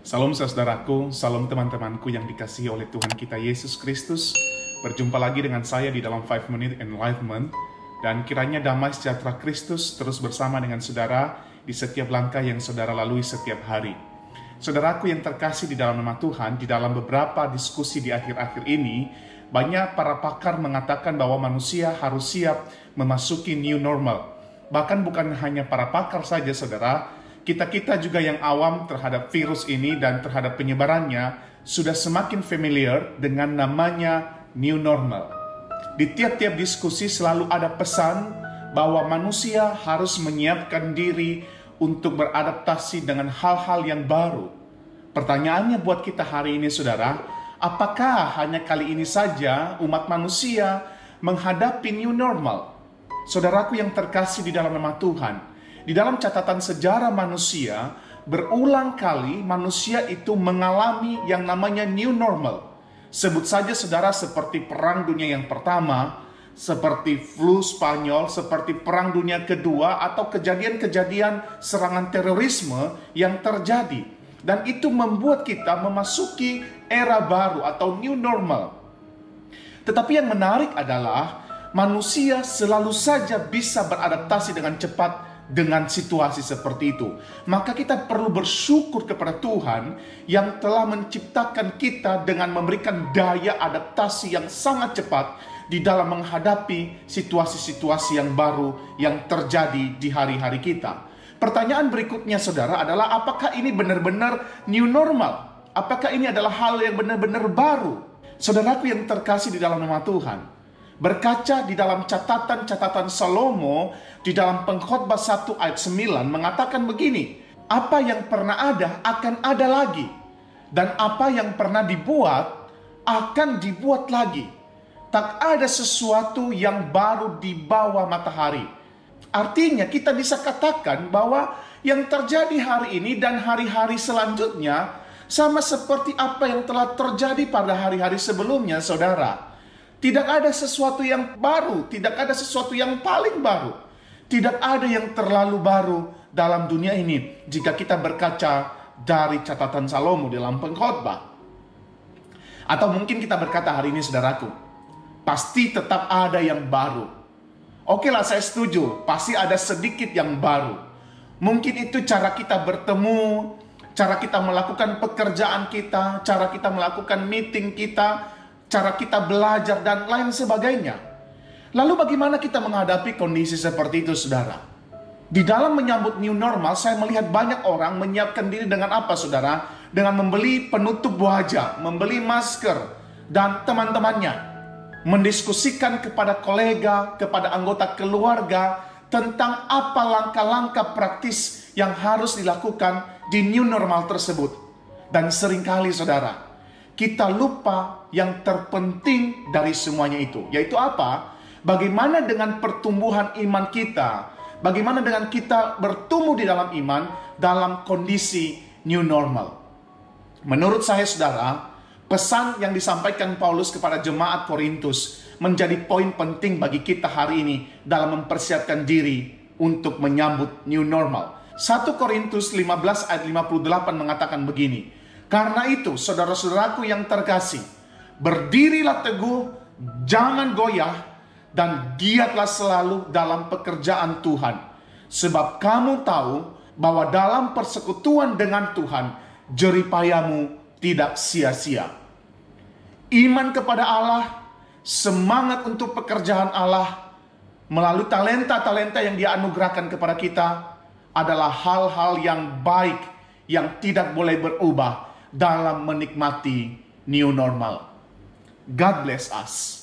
Salam saudaraku, salam teman-temanku yang dikasihi oleh Tuhan kita Yesus Kristus. Berjumpa lagi dengan saya di dalam 5 Minute Enlightenment. Dan kiranya damai sejahtera Kristus terus bersama dengan saudara di setiap langkah yang saudara lalui setiap hari. Saudaraku yang terkasih di dalam nama Tuhan, di dalam beberapa diskusi di akhir-akhir ini, banyak para pakar mengatakan bahwa manusia harus siap memasuki new normal. Bahkan bukan hanya para pakar saja saudara, kita juga yang awam terhadap virus ini dan terhadap penyebarannya sudah semakin familiar dengan namanya new normal. Di tiap-tiap diskusi selalu ada pesan bahwa manusia harus menyiapkan diri untuk beradaptasi dengan hal-hal yang baru. Pertanyaannya buat kita hari ini saudara, apakah hanya kali ini saja umat manusia menghadapi new normal? Saudaraku yang terkasih di dalam nama Tuhan, di dalam catatan sejarah manusia, berulang kali manusia itu mengalami yang namanya new normal. Sebut saja saudara seperti Perang Dunia yang pertama, seperti flu Spanyol, seperti Perang Dunia kedua, atau kejadian-kejadian serangan terorisme yang terjadi. Dan itu membuat kita memasuki era baru atau new normal. Tetapi yang menarik adalah manusia selalu saja bisa beradaptasi dengan cepat dengan situasi seperti itu. Maka kita perlu bersyukur kepada Tuhan yang telah menciptakan kita dengan memberikan daya adaptasi yang sangat cepat di dalam menghadapi situasi-situasi yang baru yang terjadi di hari-hari kita. Pertanyaan berikutnya saudara adalah, apakah ini benar-benar new normal? Apakah ini adalah hal yang benar-benar baru? Saudaraku yang terkasih di dalam nama Tuhan, berkaca di dalam catatan Salomo di dalam Pengkhotbah 1 ayat 9 mengatakan begini, apa yang pernah ada akan ada lagi, dan apa yang pernah dibuat akan dibuat lagi. Tak ada sesuatu yang baru di bawah matahari. Artinya kita bisa katakan bahwa yang terjadi hari ini dan hari-hari selanjutnya sama seperti apa yang telah terjadi pada hari-hari sebelumnya saudara. Tidak ada sesuatu yang baru, tidak ada sesuatu yang paling baru. Tidak ada yang terlalu baru dalam dunia ini jika kita berkaca dari catatan Salomo dalam Pengkhotbah. Atau mungkin kita berkata hari ini saudaraku, pasti tetap ada yang baru. Oke lah, saya setuju, pasti ada sedikit yang baru. Mungkin itu cara kita bertemu, cara kita melakukan pekerjaan kita, cara kita melakukan meeting kita, cara kita belajar dan lain sebagainya. Lalu bagaimana kita menghadapi kondisi seperti itu saudara? Di dalam menyambut new normal, saya melihat banyak orang menyiapkan diri dengan apa saudara? Dengan membeli penutup wajah, membeli masker, dan teman-temannya. Mendiskusikan kepada kolega, kepada anggota keluarga, tentang apa langkah-langkah praktis yang harus dilakukan di new normal tersebut. Dan seringkali saudara, kita lupa yang terpenting dari semuanya itu. Yaitu apa? Bagaimana dengan pertumbuhan iman kita? Bagaimana dengan kita bertumbuh di dalam iman dalam kondisi new normal? Menurut saya saudara, pesan yang disampaikan Paulus kepada jemaat Korintus menjadi poin penting bagi kita hari ini dalam mempersiapkan diri untuk menyambut new normal. 1 Korintus 15 ayat 58 mengatakan begini, karena itu, saudara-saudaraku yang terkasih, berdirilah teguh, jangan goyah, dan giatlah selalu dalam pekerjaan Tuhan. Sebab kamu tahu bahwa dalam persekutuan dengan Tuhan, jeripayamu tidak sia-sia. Iman kepada Allah, semangat untuk pekerjaan Allah, melalui talenta-talenta yang Dia anugerahkan kepada kita, adalah hal-hal yang baik, yang tidak boleh berubah dalam menikmati new normal. God bless us.